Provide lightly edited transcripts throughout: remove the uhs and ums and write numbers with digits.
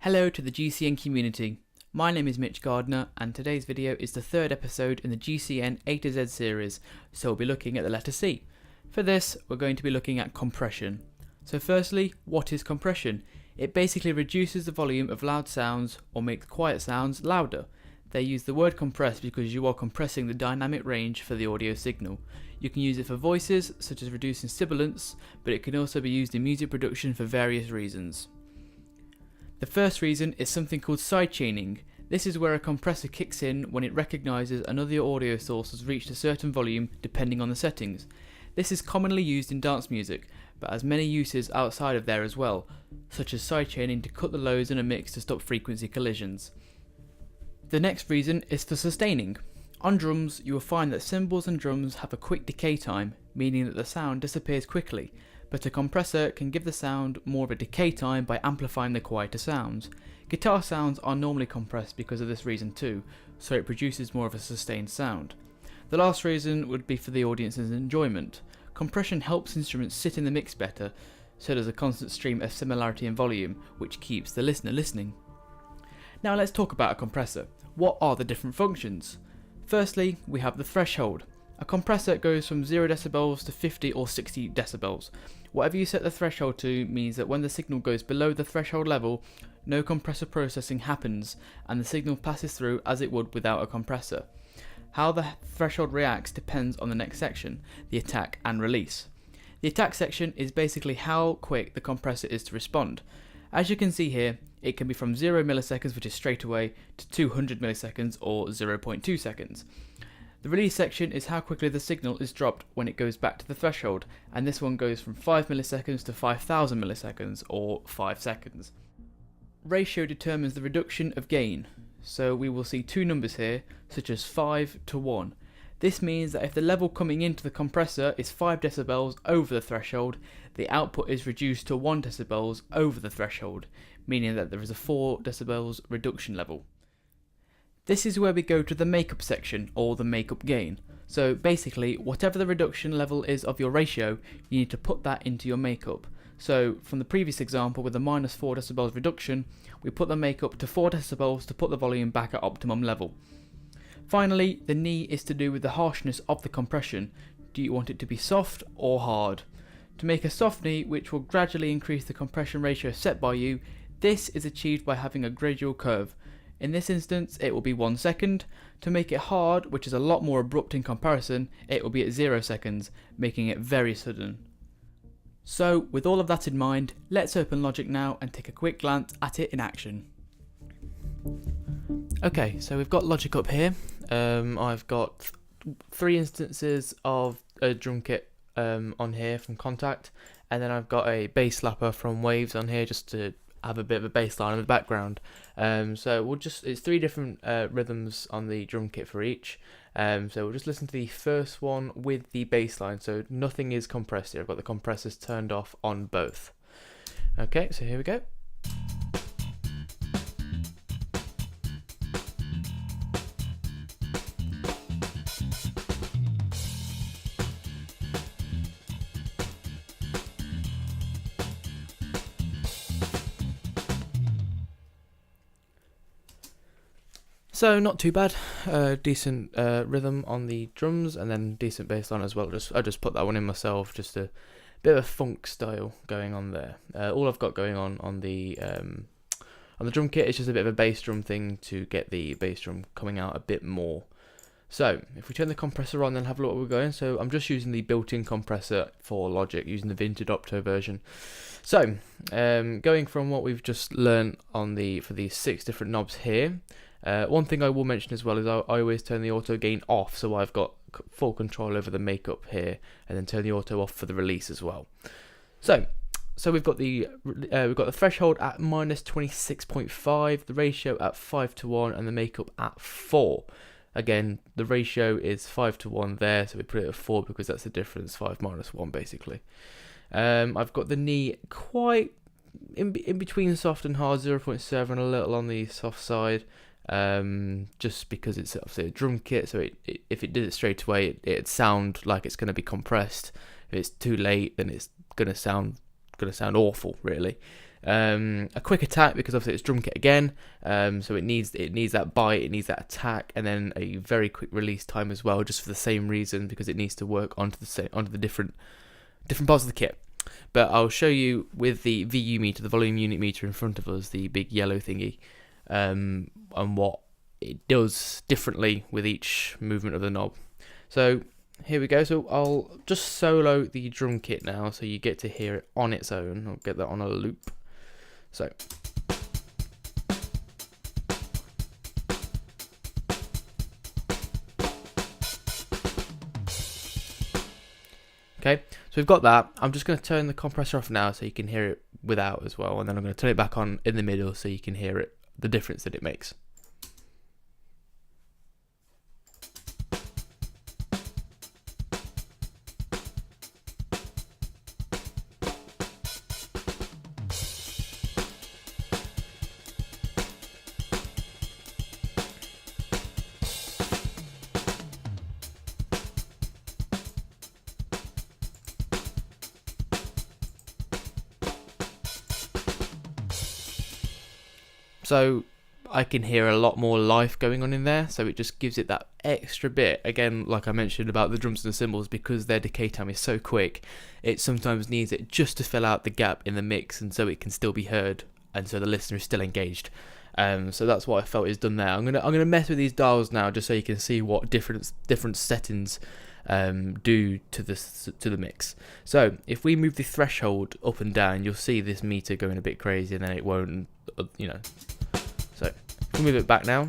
Hello to the GCN community. My name is Mitch Gardner and today's video is the third episode in the GCN A-Z series, so we'll be looking at the letter C. For this, we're going to be looking at compression. So firstly, what is compression? It basically reduces the volume of loud sounds or makes quiet sounds louder. They use the word compress because you are compressing the dynamic range for the audio signal. You can use it for voices, such as reducing sibilance, but it can also be used in music production for various reasons. The first reason is something called sidechaining. This is where a compressor kicks in when it recognises another audio source has reached a certain volume depending on the settings. This is commonly used in dance music, but has many uses outside of there as well, such as sidechaining to cut the lows in a mix to stop frequency collisions. The next reason is for sustaining. On drums, you will find that cymbals and drums have a quick decay time, meaning that the sound disappears quickly, but a compressor can give the sound more of a decay time by amplifying the quieter sounds. Guitar sounds are normally compressed because of this reason too, so it produces more of a sustained sound. The last reason would be for the audience's enjoyment. Compression helps instruments sit in the mix better, so there's a constant stream of similarity in volume, which keeps the listener listening. Now let's talk about a compressor. What are the different functions? Firstly, we have the threshold. A compressor goes from 0 decibels to 50 or 60 decibels. Whatever you set the threshold to means that when the signal goes below the threshold level, no compressor processing happens and the signal passes through as it would without a compressor. How the threshold reacts depends on the next section, the attack and release. The attack section is basically how quick the compressor is to respond. As you can see here, it can be from 0 milliseconds, which is straight away, to 200 milliseconds or 0.2 seconds. The release section is how quickly the signal is dropped when it goes back to the threshold, and this one goes from 5 milliseconds to 5000 milliseconds or 5 seconds. Ratio determines the reduction of gain, so we will see two numbers here, such as 5 to 1. This means that if the level coming into the compressor is 5 decibels over the threshold, the output is reduced to 1 decibels over the threshold, meaning that there is a 4 decibels reduction level. This is where we go to the makeup section, or the makeup gain. So basically, whatever the reduction level is of your ratio, you need to put that into your makeup. So from the previous example with the minus 4 decibels reduction, we put the makeup to 4 decibels to put the volume back at optimum level. Finally, the knee is to do with the harshness of the compression. Do you want it to be soft or hard? To make a soft knee, which will gradually increase the compression ratio set by you, this is achieved by having a gradual curve. In this instance, it will be 1 second. To make it hard, which is a lot more abrupt in comparison, it will be at 0 seconds, making it very sudden. So, with all of that in mind, let's open Logic now and take a quick glance at it in action. Okay, so we've got Logic up here. I've got 3 instances of a drum kit on here from Contact, and then I've got a bass slapper from Waves on here just to have a bit of a bass line in the background. So it's 3 different rhythms on the drum kit for each. So we'll just listen to the first one with the bass line, so nothing is compressed here. I've got the compressors turned off on both. Okay, so here we go. So not too bad, decent rhythm on the drums and then decent bass line as well. I just put that one in myself, just a bit of a funk style going on there. All I've got going on the drum kit is just a bit of a bass drum thing to get the bass drum coming out a bit more. So if we turn the compressor on, then have a look where we're going. So I'm just using the built-in compressor for Logic, using the Vintage Opto version. So going from what we've just learned for these 6 different knobs here. One thing I will mention as well is I always turn the auto gain off, so I've got full control over the makeup here, and then turn the auto off for the release as well. So we've got the threshold at minus 26.5, the ratio at 5 to 1, and the makeup at 4. Again, the ratio is 5 to 1 there, so we put it at 4 because that's the difference, 5 minus 1 basically. I've got the knee quite in between soft and hard, 0.7, a little on the soft side. Just because it's obviously a drum kit, so if it did it straight away, it'd sound like it's going to be compressed. If it's too late, then it's going to sound awful, really. A quick attack because obviously it's drum kit again, so it needs that bite, it needs that attack, and then a very quick release time as well, just for the same reason, because it needs to work onto the different parts of the kit. But I'll show you with the VU meter, the volume unit meter in front of us, the big yellow thingy, and what it does differently with each movement of the knob. So here we go. So I'll just solo the drum kit now, so you get to hear it on its own. I'll get that on a loop. So okay, so we've got that. I'm just going to turn the compressor off now so you can hear it without as well, and then I'm going to turn it back on in the middle so you can hear it, the difference that it makes. So I can hear a lot more life going on in there, so it just gives it that extra bit. Again, like I mentioned about the drums and the cymbals, because their decay time is so quick, it sometimes needs it just to fill out the gap in the mix, and so it can still be heard, and so the listener is still engaged. So that's what I felt is done there. I'm gonna mess with these dials now, just so you can see what different settings do to the mix. So if we move the threshold up and down, you'll see this meter going a bit crazy, and then it won't, you know. So if we move it back now,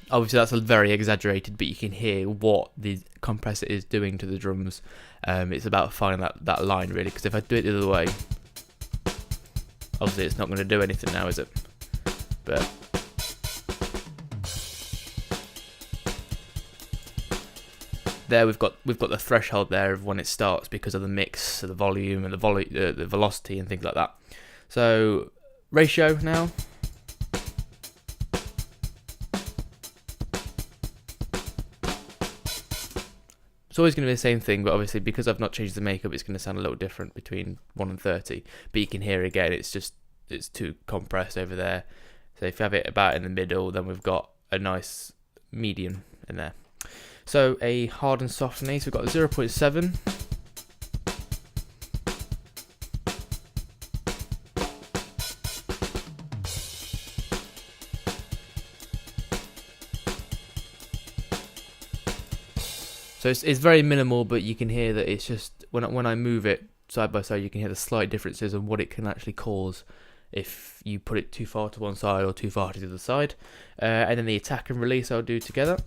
obviously that's very exaggerated, but you can hear what the compressor is doing to the drums. It's about finding that line really, because if I do it the other way, obviously it's not going to do anything now, is it? But there we've got the threshold there of when it starts because of the mix, the volume, and the velocity and things like that. So ratio now. It's always going to be the same thing, but obviously because I've not changed the makeup, it's going to sound a little different between 1 and 30. But you can hear again, it's too compressed over there. So if you have it about in the middle, then we've got a nice medium in there. So a hard and soft knee, so we've got 0.7. So it's very minimal, but you can hear that it's just, when I move it side by side, you can hear the slight differences and what it can actually cause if you put it too far to one side or too far to the other side. And then the attack and release I'll do together.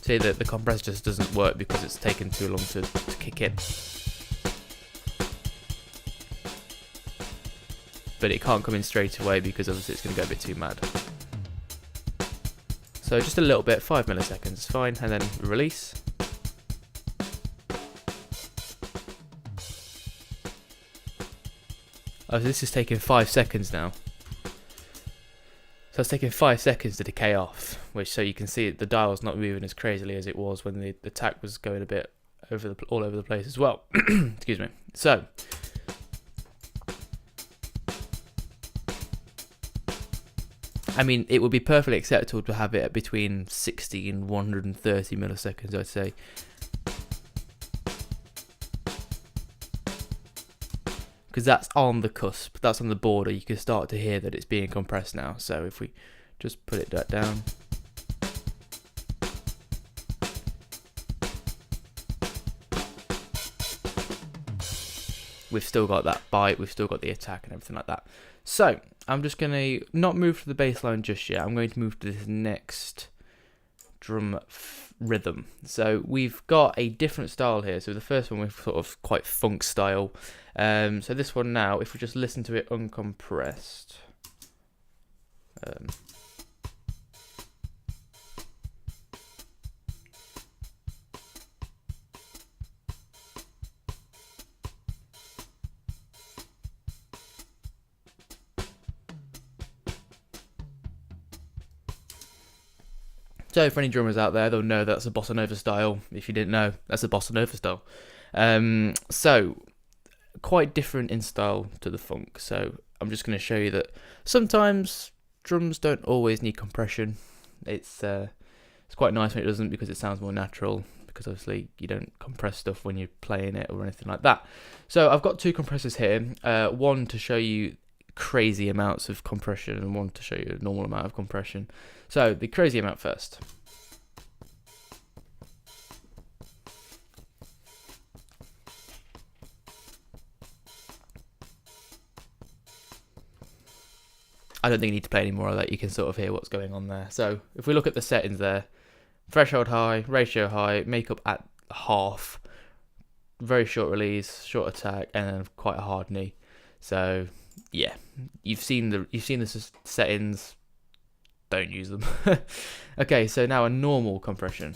See that the compressor just doesn't work because it's taken too long to kick in. But it can't come in straight away because obviously it's going to go a bit too mad. So just a little bit, 5 milliseconds is fine, and then release. Oh, so this is taking 5 seconds now. So it's taking 5 seconds to decay off, which, so you can see the dial's not moving as crazily as it was when the attack was going a bit all over the place as well. Excuse me. So I mean, it would be perfectly acceptable to have it at between 60 and 130 milliseconds, I'd say. Because that's on the cusp, that's on the border. You can start to hear that it's being compressed now. So if we just put it down. We've still got that bite, we've still got the attack and everything like that. So I'm just going to not move to the bass line just yet. I'm going to move to this next drum rhythm. So we've got a different style here. So the first one was sort of quite funk style. So this one now, if we just listen to it uncompressed. So for any drummers out there, they'll know that's a bossa nova style. If you didn't know, that's a bossa nova style. So quite different in style to the funk. So I'm just going to show you that sometimes drums don't always need compression. It's quite nice when it doesn't, because it sounds more natural, because obviously you don't compress stuff when you're playing it or anything like that. So I've got two compressors here, one to show you crazy amounts of compression and one to show you a normal amount of compression. So the crazy amount first. I don't think you need to play any more of that. You can sort of hear what's going on there. So if we look at the settings there, threshold high, ratio high, makeup at half, very short release, short attack, and then quite a hard knee. So yeah, you've seen the settings. Don't use them. Okay, so now a normal compression.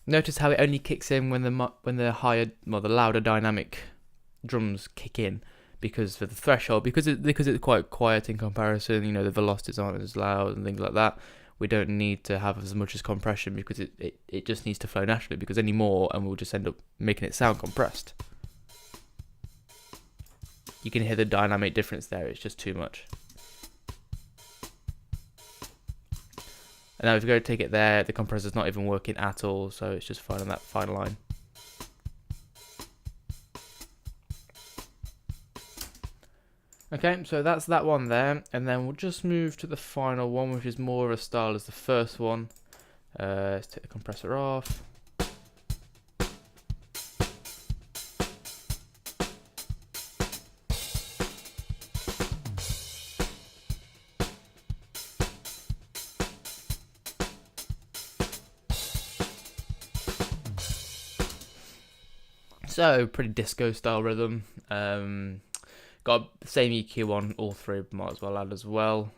Notice how it only kicks in when the higher, well, the louder dynamic drums kick in, because for the threshold, because it's quite quiet in comparison. You know, the velocities aren't as loud and things like that. We don't need to have as much as compression, because it just needs to flow naturally. Because any more, and we'll just end up making it sound compressed. You can hear the dynamic difference there. It's just too much. And now if you go to take it there, the compressor's not even working at all, so it's just fine on that final line. Okay, so that's that one there, and then we'll just move to the final one, which is more of a style as the first one. Let's take the compressor off. So pretty disco style rhythm. Got the same EQ on all three, might as well add as well.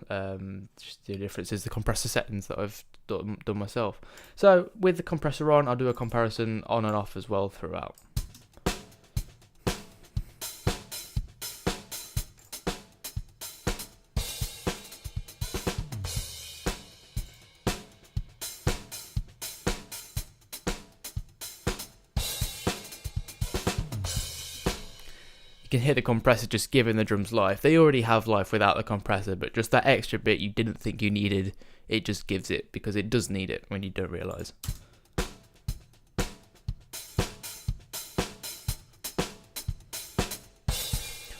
Just the difference is the compressor settings that I've done myself. So with the compressor on, I'll do a comparison on and off as well throughout. You can hear the compressor just giving the drums life. They already have life without the compressor, but just that extra bit you didn't think you needed, it just gives it, because it does need it when you don't realise.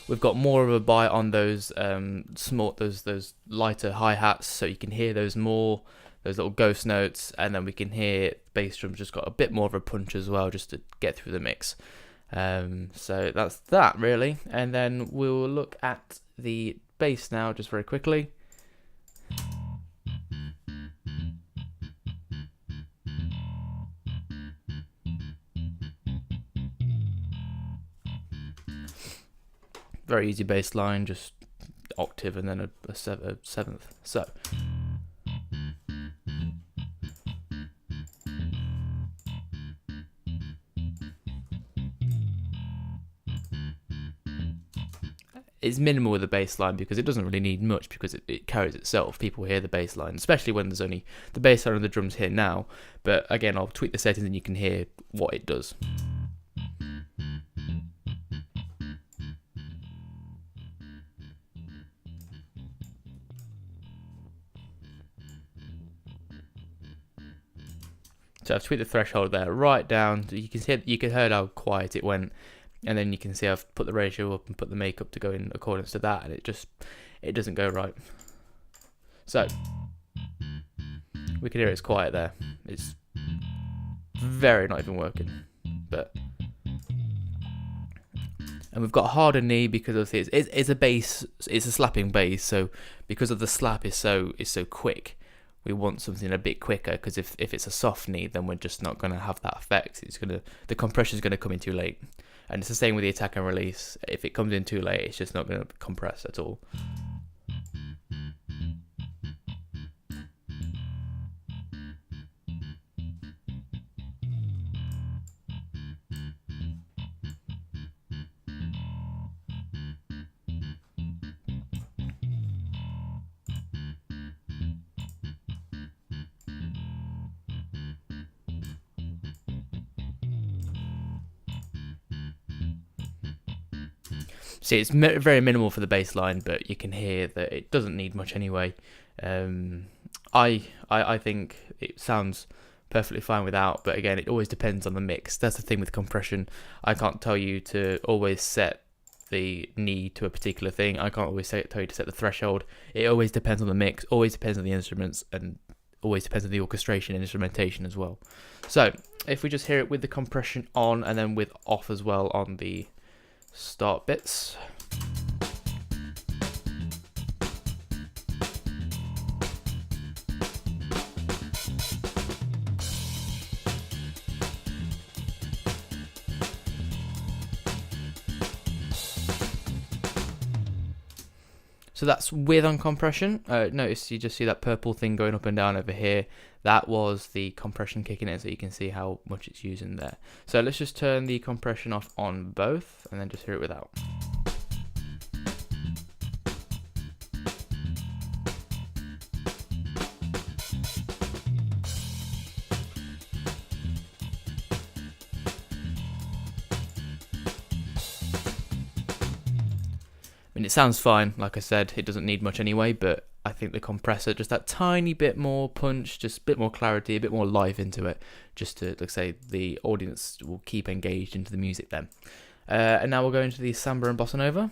We've got more of a bite on those those lighter hi-hats, so you can hear those more, those little ghost notes, and then we can hear bass drums just got a bit more of a punch as well, just to get through the mix. So that's that really, and then we'll look at the bass now just very quickly. Very easy bass line, just octave and then a seventh. So it's minimal with the bass line, because it doesn't really need much, because it carries itself. People hear the bass line, especially when there's only the bass line of the drums here now. But again, I'll tweak the settings and you can hear what it does. So I've tweaked the threshold there right down. You can hear how quiet it went. And then you can see I've put the ratio up and put the makeup to go in accordance to that, and it doesn't go right. So we can hear it's quiet there. It's very not even working. And we've got a harder knee because of this. It's a bass. It's a slapping bass. So because of the slap is so quick, we want something a bit quicker. Because if it's a soft knee, then we're just not going to have that effect. The compression is going to come in too late. And it's the same with the attack and release. If it comes in too late, it's just not going to compress at all. See, it's very minimal for the bass line, but you can hear that it doesn't need much anyway. I think it sounds perfectly fine without, but again, it always depends on the mix. That's the thing with compression. I can't tell you to always set the need to a particular thing. I can't always tell you to set the threshold. It always depends on the mix, always depends on the instruments, and always depends on the orchestration and instrumentation as well. So if we just hear it with the compression on and then with off as well on the start bits. So that's with on compression. Notice you just see that purple thing going up and down over here. That was the compression kicking in, so you can see how much it's using there. So let's just turn the compression off on both and then just hear it without. I mean, it sounds fine, like I said, it doesn't need much anyway, but I think the compressor, just that tiny bit more punch, just a bit more clarity, a bit more life into it, just to, like say, the audience will keep engaged into the music then. And now we'll go into the samba and bossa nova.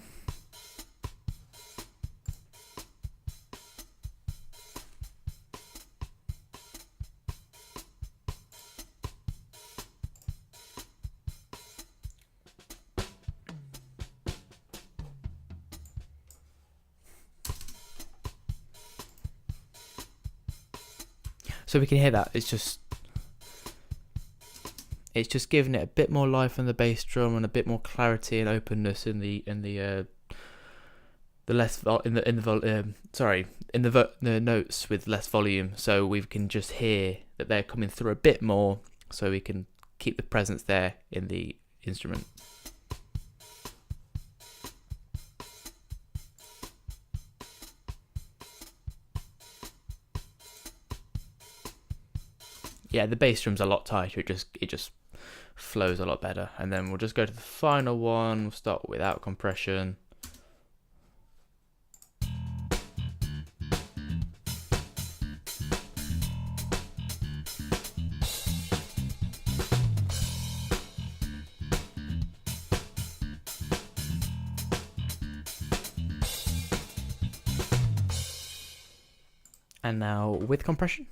So we can hear that it's just giving it a bit more life on the bass drum and a bit more clarity and openness in the notes with less volume. So we can just hear that they're coming through a bit more, so we can keep the presence there in the instrument. Yeah, the bass drum's a lot tighter. It just flows a lot better. And then we'll just go to the final one. We'll start without compression. And now with compression.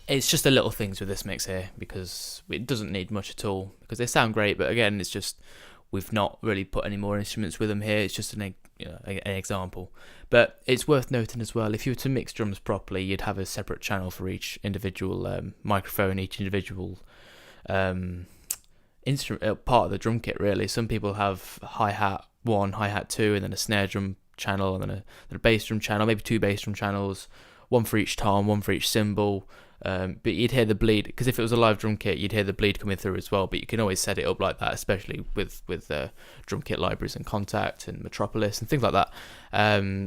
It's just the little things with this mix here, because it doesn't need much at all, because they sound great, but again, it's just we've not really put any more instruments with them here. It's just an example. But it's worth noting as well, if you were to mix drums properly, you'd have a separate channel for each individual microphone, each individual instrument part of the drum kit, really. Some people have hi-hat 1, hi-hat 2, and then a snare drum channel, and then a bass drum channel, maybe 2 bass drum channels, 1 for each tom, 1 for each cymbal. But you'd hear the bleed, because if it was a live drum kit, you'd hear the bleed coming through as well. But you can always set it up like that, especially with drum kit libraries and Contact and Metropolis and things like that.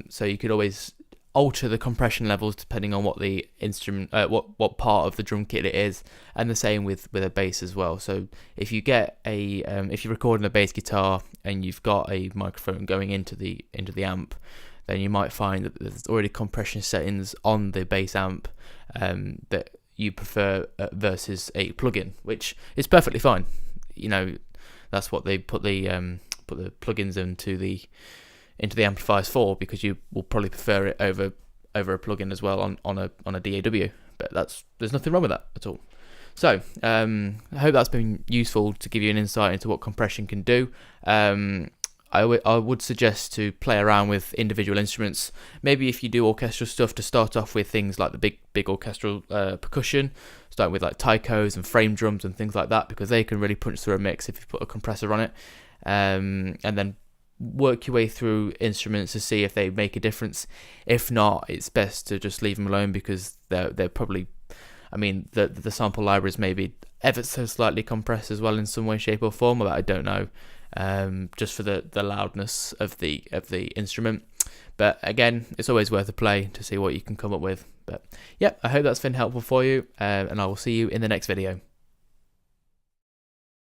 So you could always alter the compression levels depending on what the instrument, what part of the drum kit it is, and the same with a bass as well. So if you get if you're recording a bass guitar and you've got a microphone going into the amp, then you might find that there's already compression settings on the bass amp that you prefer versus a plugin, which is perfectly fine. You know, that's what they put the plugins into the amplifiers for, because you will probably prefer it over a plugin as well on a DAW. But there's nothing wrong with that at all. So I hope that's been useful to give you an insight into what compression can do. I would suggest to play around with individual instruments. Maybe if you do orchestral stuff, to start off with things like the big orchestral percussion, starting with like taikos and frame drums and things like that, because they can really punch through a mix if you put a compressor on it. And then work your way through instruments to see if they make a difference. If not, it's best to just leave them alone, because they're probably, I mean, the sample libraries may be ever so slightly compressed as well in some way, shape or form, but I don't know, just for the loudness of the instrument. But again, it's always worth a play to see what you can come up with. But yeah, I hope that's been helpful for you, and I will see you in the next video.